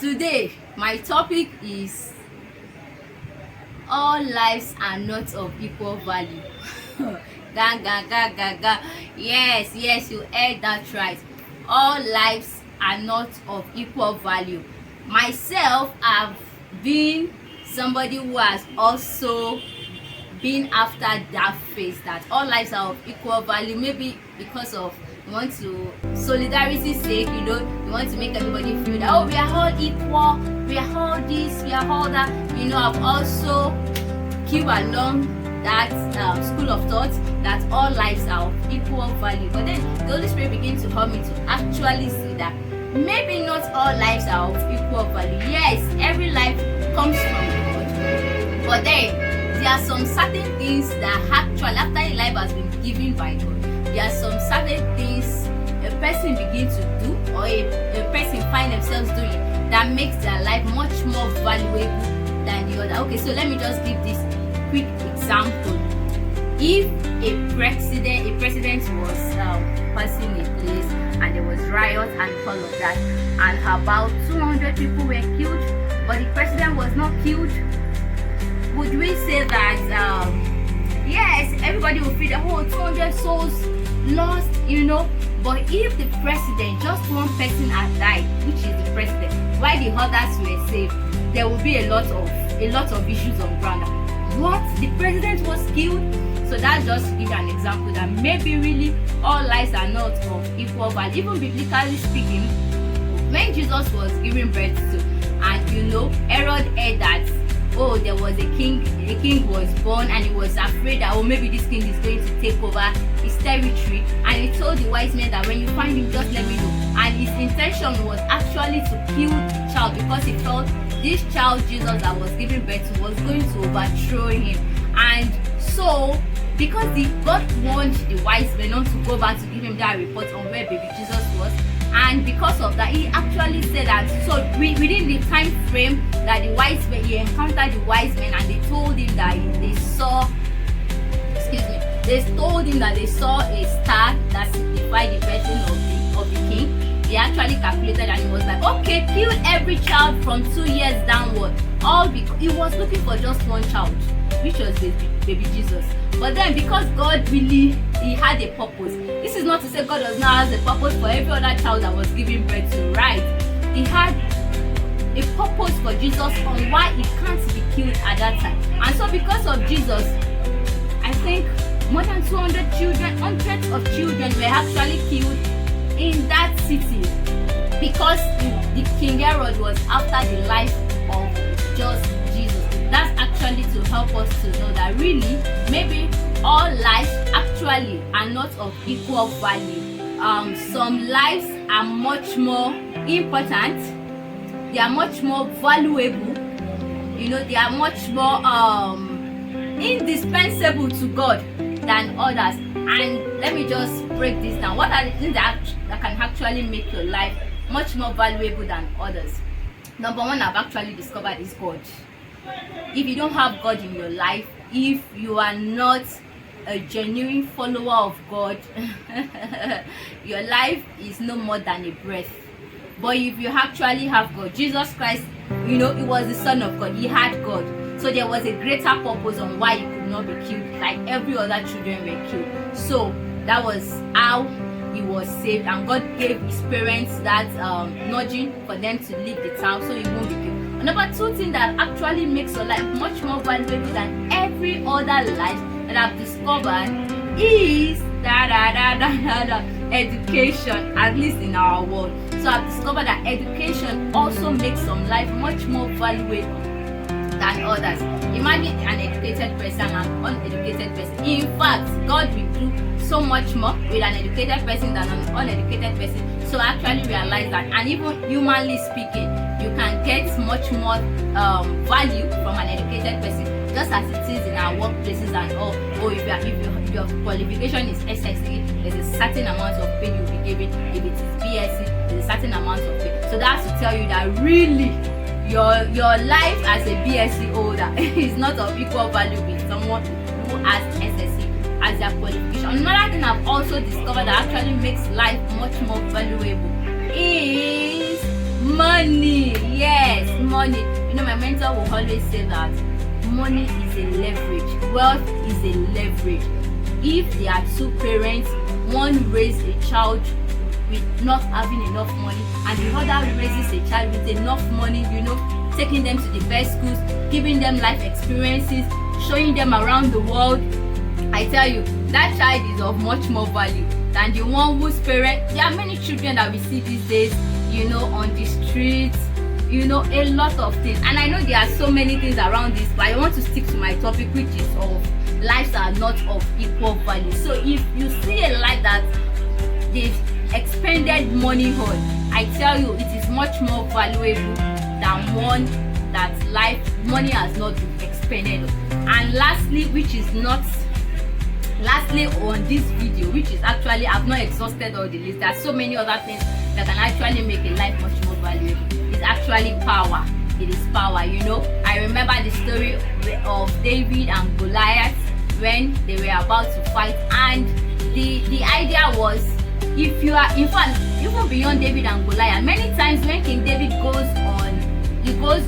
Today, my topic is all lives are not of equal value. Ga ga ga ga ga. Yes, you heard that right. All lives are not of equal value. Myself, I've been somebody who has also been after that phase that all lives are of equal value, maybe because of you want to solidarity's sake, you want to make everybody feel that, oh, we are all equal, we are all this, we are all that. I've also keep along that school of thought that all lives are of equal value. But then the Holy Spirit begins to help me to actually see that maybe not all lives are of equal value. Yes, every life comes from God, but then there are some certain things that actually, after a life has been given by God, there are some certain things a person begins to do, or a person find themselves doing, that makes their life much more valuable than the other. Okay, so let me just give this quick example. If a president was passing a place and there was riot and all of that, and about 200 people were killed, but the president was not killed, would we say that yes, everybody will feel that, oh, 200 souls lost, but if the president, just one person had died, which is the president, while the others were saved, there will be a lot of issues on ground. What, the president was killed? So that's just to give you an example that maybe really all lives are not of equal value. Even biblically speaking, when Jesus was giving birth to, and Herod heard that, oh, there was a king was born, and he was afraid that, oh, maybe this king is going to take over his territory, and he told the wise men that when you find him, just let me know. And his intention was actually to kill the child, because he felt this child Jesus that was giving birth to was going to overthrow him. And so, because God warned the wise men not to go back to give him that report on where baby Jesus was, and because of that, he actually said that, so within the time frame that the wise men, he encountered the wise men, and they told him that they saw a star that signified the person of the king. He actually calculated, and he was like, okay, kill every child from 2 years downward, all because he was looking for just one child, which was baby Jesus. But then, because God really, he had a purpose. This is not to say God does not have a purpose for every other child that was given birth to, right? He had a purpose for Jesus on why he can't be killed at that time. And so because of Jesus, I think more than 200 children, hundreds of children were actually killed in that city, because the King Herod was after the life of just Jesus. That's actually to help us to know that really, maybe all lives actually are not of equal value. Some lives are much more important, they are much more valuable, they are much more indispensable to God than others. And let me just break this down. What are the things that can actually make your life much more valuable than others? Number one, I've actually discovered is God. If you don't have God in your life, if you are not a genuine follower of God, your life is no more than a breath. But if you actually have God, Jesus Christ, he was the Son of God, he had God. So there was a greater purpose on why he could not be killed like every other children were killed. So that was how he was saved, and God gave his parents that nudging for them to leave the town so he won't be killed. Number two thing that actually makes your life much more valuable than every other life that I've discovered is education, at least in our world. So I've discovered that education also makes some life much more valuable than others. Imagine an educated person and an uneducated person. In fact, God will do so much more with an educated person than an uneducated person. So I actually realize that, and even humanly speaking, you can get much more value from an educated person, just as it is in our workplaces and all. Or if your qualification is SSC, there's a certain amount of pay you'll be given. If it is BSc, there's a certain amount of pay. So that's to tell you that really your life as a BSc holder is not of equal value with someone who has SSC as their qualification. Another thing I've also discovered that actually makes life much more valuable is money. Yes, money, you know, my mentor will always say that money is a leverage, wealth is a leverage. If there are two parents, one raise a child with not having enough money and the other raises a child with enough money, you know, taking them to the best schools, giving them life experiences, showing them around the world, I tell you, that child is of much more value than the one whose parent. There are many children that we see these days, you know, on the streets, you know, a lot of things. And I know there are so many things around this, but I want to stick to my topic, which is of lives are not of equal value. So if you see a life that they've expended money on, I tell you, it is much more valuable than one that money has not been expended on. And lastly on this video, which is actually, I've not exhausted all the list, there are so many other things that can actually make a life much more valuable. It's actually power. It is power, you know. I remember the story of David and Goliath when they were about to fight, and the idea was, if you are, in fact, even beyond David and Goliath, many times when King David goes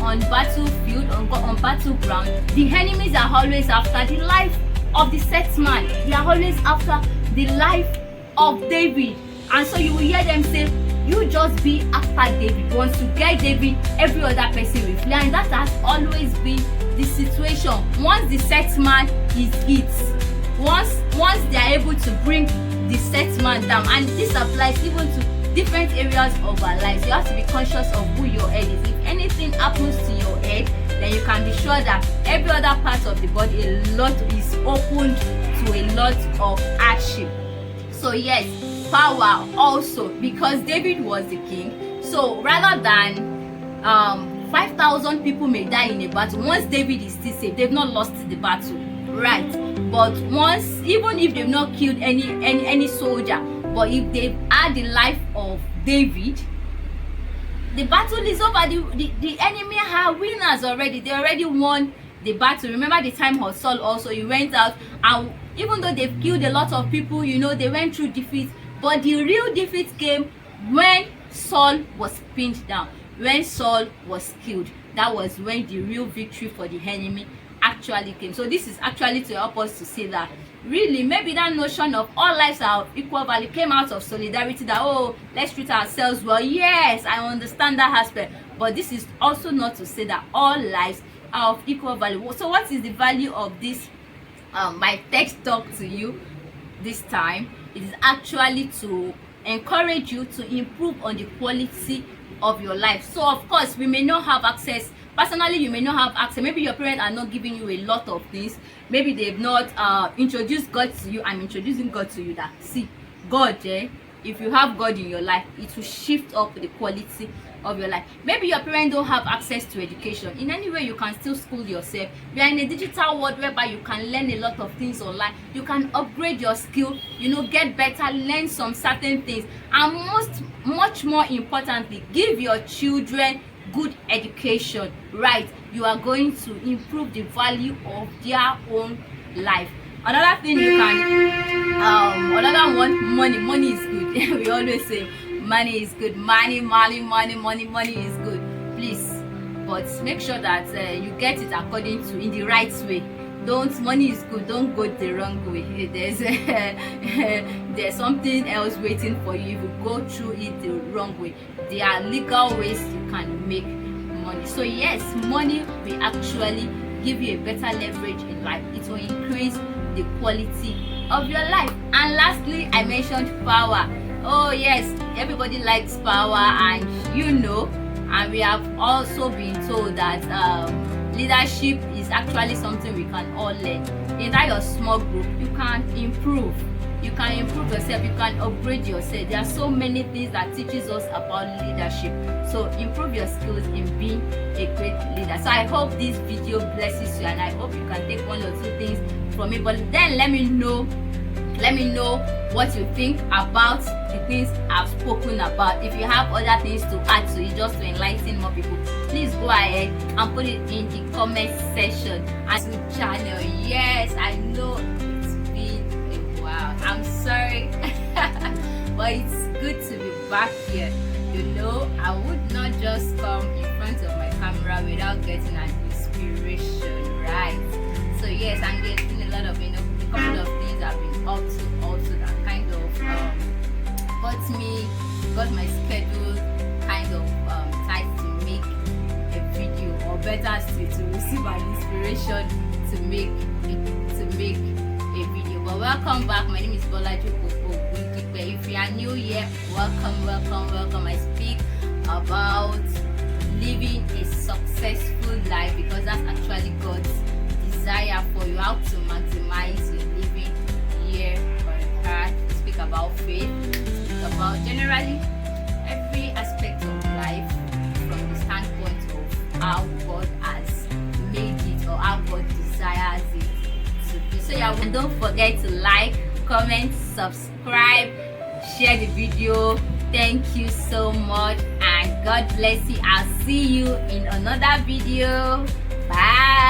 on battlefield, on battleground, the enemies are always after the life of the set man. They are always after the life of David. And so you will hear them say, you just be after David. Once you get David, every other person will flee. And that has always been the situation. Once the set man is hit, once they are able to bring the set man down, and this applies even to different areas of our lives, you have to be conscious of who your head is. If anything happens to your head, then you can be sure that every other part of the body, a lot is opened to a lot of hardship. So yes, power also, because David was the king. So rather than 5,000 people may die in a battle, once David is still safe, they've not lost the battle, right? But once, even if they've not killed any soldier, but if they've had the life of David, the battle is over. The enemy are winners already. They already won the battle. Remember the time of Saul also, he went out, and even though they've killed a lot of people, you know, they went through defeat, but the real defeat came when Saul was pinned down, when Saul was killed. That was when the real victory for the enemy actually came. So this is actually to help us to see that really maybe that notion of all lives are of equal value came out of solidarity, that, oh, let's treat ourselves well. Yes, I understand that aspect, but this is also not to say that all lives are of equal value. So what is the value of this my text talk to you this time? It is actually to encourage you to improve on the quality of your life. So of course, we may not have access. Personally, you may not have access. Maybe your parents are not giving you a lot of things. Maybe they've not introduced God to you. I'm introducing God to you. That, see, God, if you have God in your life, it will shift up the quality of your life. Maybe your parents don't have access to education. In any way, you can still school yourself. We are in a digital world whereby you can learn a lot of things online. You can upgrade your skill, you know, get better, learn some certain things, and much more importantly, give your children good education, right? You are going to improve the value of their own life. Another thing you can another one, money is good. We always say money is good. Money is good, please, but make sure that you get it according to, in the right way. Money is good, don't go the wrong way. There's something else waiting for you if you go through it the wrong way. There are legal ways you can make money. So yes, money will actually give you a better leverage in life. It will increase the quality of your life. And lastly, I mentioned power. Oh yes, everybody likes power, and you know, and we have also been told that leadership is actually something we can all learn. In that your small group, you can improve. You can improve yourself, you can upgrade yourself. There are so many things that teaches us about leadership. So improve your skills in being a great leader. So I hope this video blesses you, and I hope you can take one or two things from it. But then let me know what you think about the things I've spoken about. If you have other things to add to it, just to enlighten more people, please go ahead and put it in the comment section. And to channel, yes, I know it's been a while, I'm sorry, but it's good to be back here. You know, I would not just come in front of my camera without getting an inspiration, right? So yes, and there's been a lot of, a couple of things I've been up to also that kind of got my schedule kind of tight to make a video, or better still, to receive an inspiration to make a video. But welcome back. My name is Bolaji Popo. If you are new here, welcome. I speak about living a successful life, because that's actually God's desire for you, how to maximize your living here on earth. We speak about faith, we speak about generally every aspect of life from the standpoint of how God has made it, or how God desires it to be. So yeah, and don't forget to like, comment, subscribe, share the video. Thank you so much, and God bless you. I'll see you in another video. Bye.